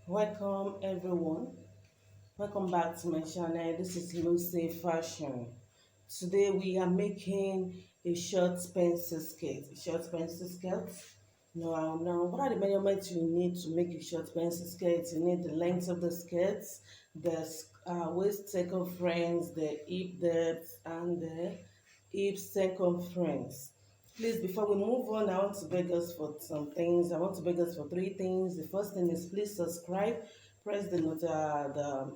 Welcome everyone. Welcome back to my channel. This is Lucy Fashion. Today we are making a short pencil skirt. Now, what are the measurements you need to make a short pencil skirt? You need the length of the skirt, the waist circumference, the hip depth, and the hip circumference. Please, before we move on, I want to beg us for some things. I want to beg us for three things. The first thing is please subscribe, press the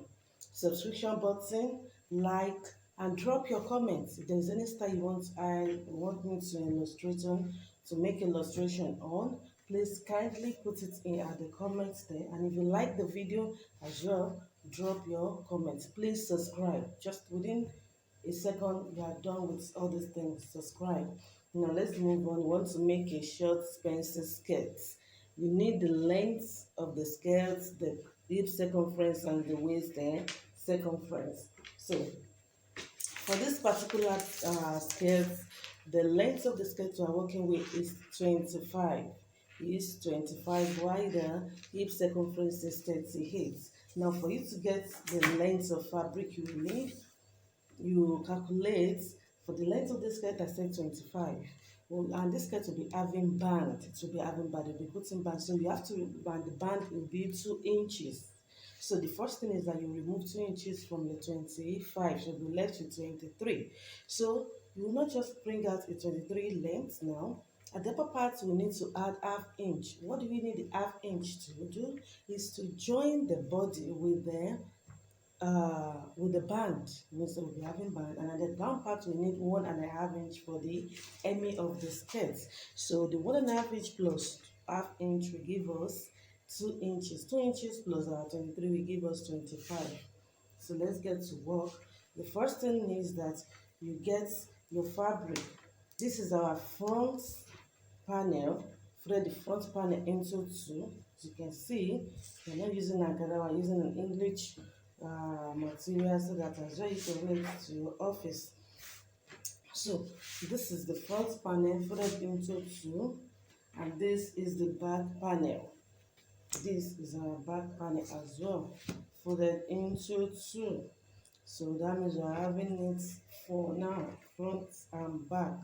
subscription button, like, and drop your comments. If there's any style you want me to illustrate on, to make illustration on, please kindly put it in at the comments there. And if you like the video as well, drop your comments. Please subscribe. Just within a second, you are done with all these things. Subscribe. Now let's move on. We want to make a short pencil skirt. You need the length of the skirt, the hip circumference, and the waist circumference. So for this particular skirt, the length of the skirt we are working with is 25. Is 25 wider, hip circumference is 38. Now for you to get the length of fabric you need, you calculate for the length of this skirt. I said 25. Well, and this skirt will be having band. It will be having band. It will be putting band. So you have to, and the band will be 2 inches. So the first thing is that you remove 2 inches from your 25. So you'll be left with 23. So you will not just bring out a 23 length now. At the upper part, we need to add half inch. What do we need the half inch to do? Is to join the body with the band. So we'll be having band, and at the down part we need 1.5 inch for the hem of the skirt. So the 1.5 inch plus half inch will give us 2 inches. 2 inches plus our 23 will give us 25. So let's get to work. The first thing is that you get your fabric. This is our front panel. Thread the front panel into two. As you can see, we're not using Ankara, we're using an English material, so that as well you can wear it to your office. So this is the front panel folded into two, and this is the back panel. This is our back panel as well, folded into two. So that means we're having it for now, front and back.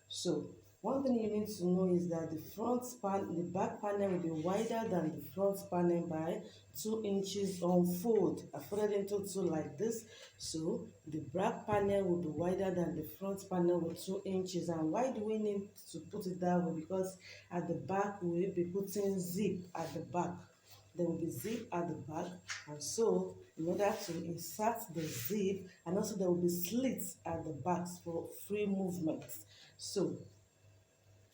So one thing you need to know is that the back panel will be wider than the front panel by 2 inches on fold. I folded into two like this. So the back panel will be wider than the front panel with 2 inches. And why do we need to put it that way? Because at the back we will be putting zip at the back. There will be zip at the back, and so in order to insert the zip, and also there will be slits at the back for free movement. So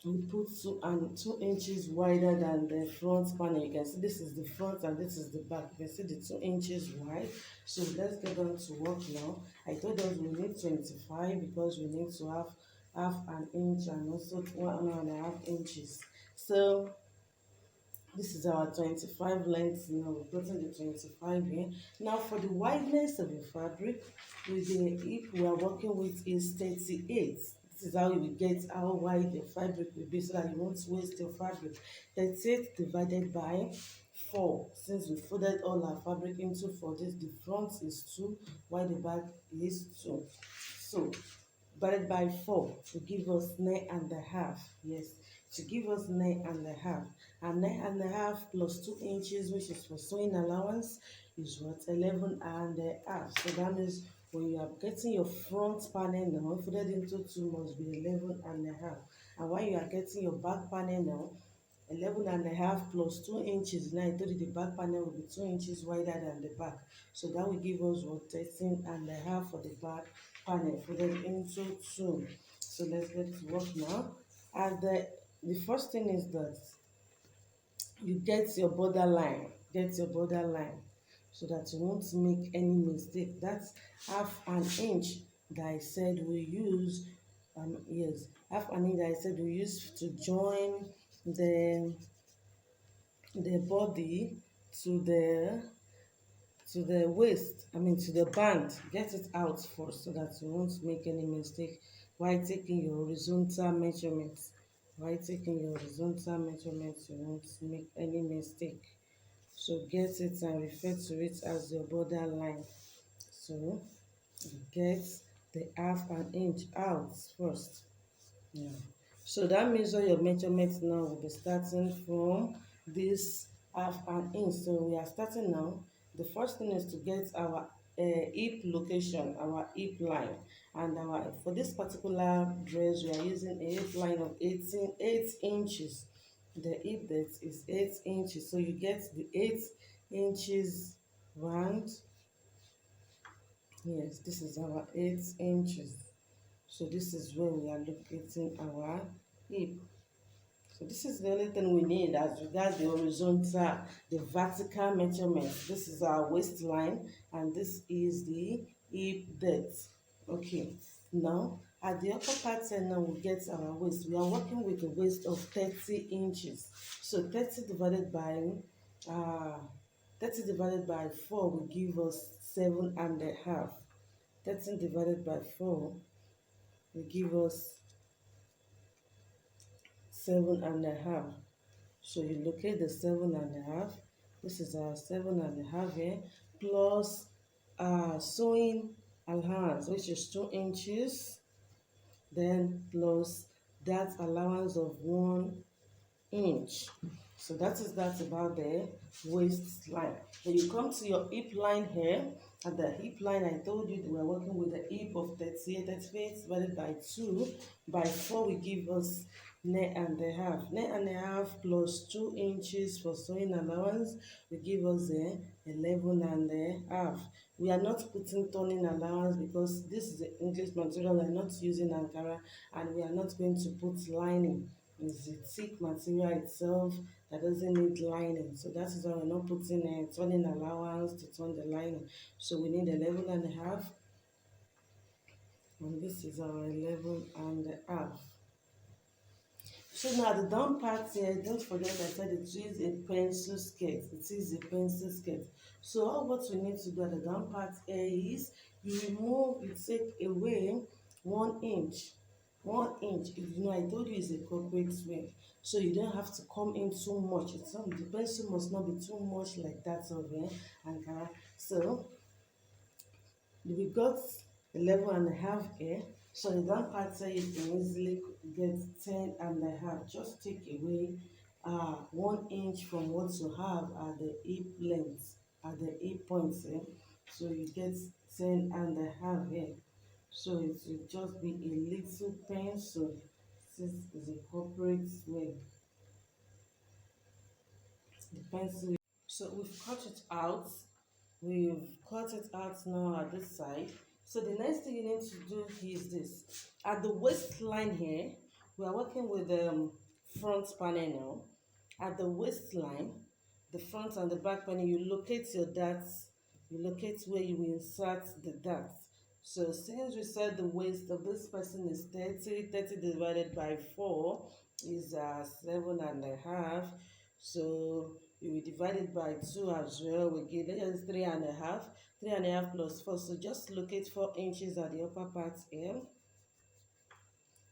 we put 2 inches wider than the front panel. You can see this is the front and this is the back. You can see the 2 inches wide. So let's get on to work now. I told us we need 25 because we need to have half an inch and also 1.5 inches. So this is our 25 length. Now we're putting the 25 in. Now for the wideness of the fabric, with the hip we are working with is 38. This is how you will get how wide the fabric will be, so that you won't waste your fabric. 38 divided by 4. Since we folded all our fabric into 4, this the front is 2, while the back is 2. So divided by 4 to give us 9.5. Yes, to give us 9.5. And 9.5 plus 2 inches, which is for sewing allowance, is what? 11.5. So that means when you are getting your front panel now, folded into 2 must be 11.5. And when you are getting your back panel now, 11.5 plus 2 inches. Now I told you the back panel will be 2 inches wider than the back. So that will give us what? 13.5 for the back panel folded into 2. So let's get to work now. And the first thing is that you get your borderline. So that you won't make any mistake. That's half an inch that I said we use. Yes, half an inch that I said we use to join the body to the waist, to the band. Get it out first so that you won't make any mistake while taking your horizontal measurements. You won't make any mistake. So get it and refer to it as your borderline. So get the half an inch out first. Yeah. So that means all your measurements now will be starting from this half an inch. So we are starting now. The first thing is to get our hip location, our hip line. And our for this particular dress, we are using a hip line of 8 inches. The hip depth is 8 inches. So you get the 8 inches round. Yes, this is our 8 inches. So this is where we are locating our hip. So this is the only thing we need as regards the horizontal, the vertical measurement. This is our waistline and this is the hip depth. Okay, now at the upper part here now we get our waist. We are working with a waist of 30 inches. So 30 divided by uh 30 divided by 4 will give us 7.5. 13 divided by 4 will give us 7.5. So you locate the 7.5. This is our 7.5 here, plus sewing allowance, which is 2 inches, then plus that allowance of 1 inch. So that is that about the waistline. Then you come to your hip line here. At the hip line, I told you that we are working with a hip of 38, 38 divided by 2 by 4 will give us 9.5. 9.5 plus 2 inches for sewing allowance will give us 11.5. We are not putting turning allowance because this is the English material. We are not using Ankara and we are not going to put lining. It's the thick material itself that doesn't need lining. So that is why we're not putting a turning allowance to turn the lining. So we need 11.5. And this is our 11.5. So now the down part here, don't forget I said it is a pencil skirt. It is a pencil skirt. So all what we need to do at the down part here is you take away 1 inch. 1 inch. If you know, I told you it's a corporate wear. So you don't have to come in too much. It's not, the pencil must not be too much like that of Ankara. So we got 11.5 here. So the down part here you can easily get 10.5. Just take away 1 inch from what you have at the hip length, at the hip points here. So you get 10.5 here. So it will just be a little pencil since it's a corporate wear. The pencil. So we've cut it out. We've cut it out now at this side. So the next thing you need to do is this. At the waistline here, we are working with the front panel now. At the waistline, the front and the back panel, you locate your darts. You locate where you will insert the darts. So since we said the waist of this person is 30, 30 divided by 4 is 7.5. So you will divide it by 2 as well. We give it as 3.5. 3.5 plus 4. So just locate 4 inches at the upper part here.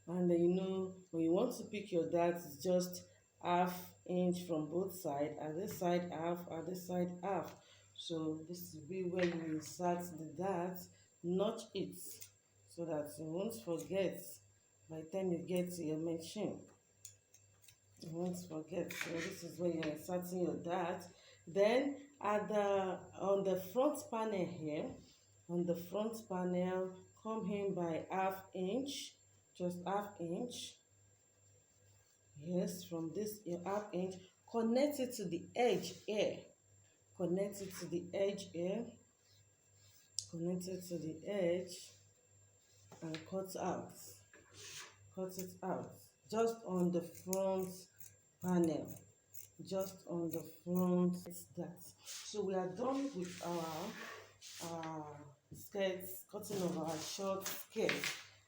And then you know when you want to pick your darts, it's just half inch from both sides. At this side half, at this side half. So this will be where you insert the dart, notch it so that you won't forget by the time you get to your machine. You won't forget. So this is where you're inserting your dart. Then at the on the front panel here, on the front panel, come in by half inch, just half inch. Yes, from this your half inch, connect it to the edge here. Connect it to the edge here. Connect it to the edge and cut out. Cut it out. Just on the front panel. Just on the front that. So we are done with our skirts, cutting of our short skirt.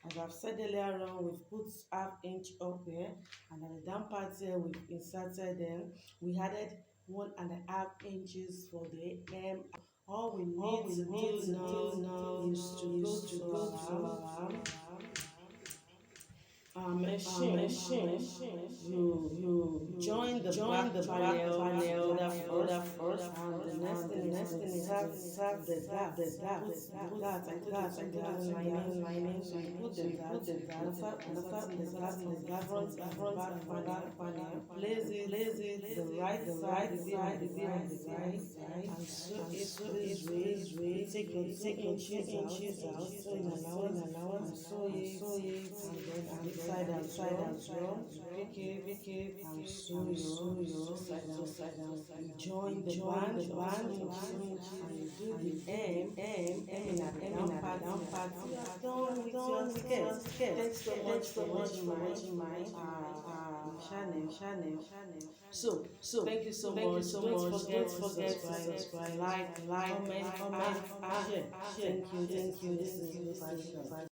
As I've said earlier on, we've put half inch up here, and at the down part here we've inserted them. We added 1.5 inches for the hem. All we need to do now is to go to machine. You join the back panel first, put that. I told you two darts lining. So you put the darts, and after inserting the darts from the front and the back panel, you place it the right side will be on the right side, and sew it this way. You take your 2 inches out, sew in allowance, and sew it, and then on this side as well. You pick it, and sew your two side out. You join the band and you do the M at the down part. You are done with your skirt. Thanks so much for watching my channel. So thank you so much. Don't forget to subscribe, like, comment, and share. Thank you. This is Passion.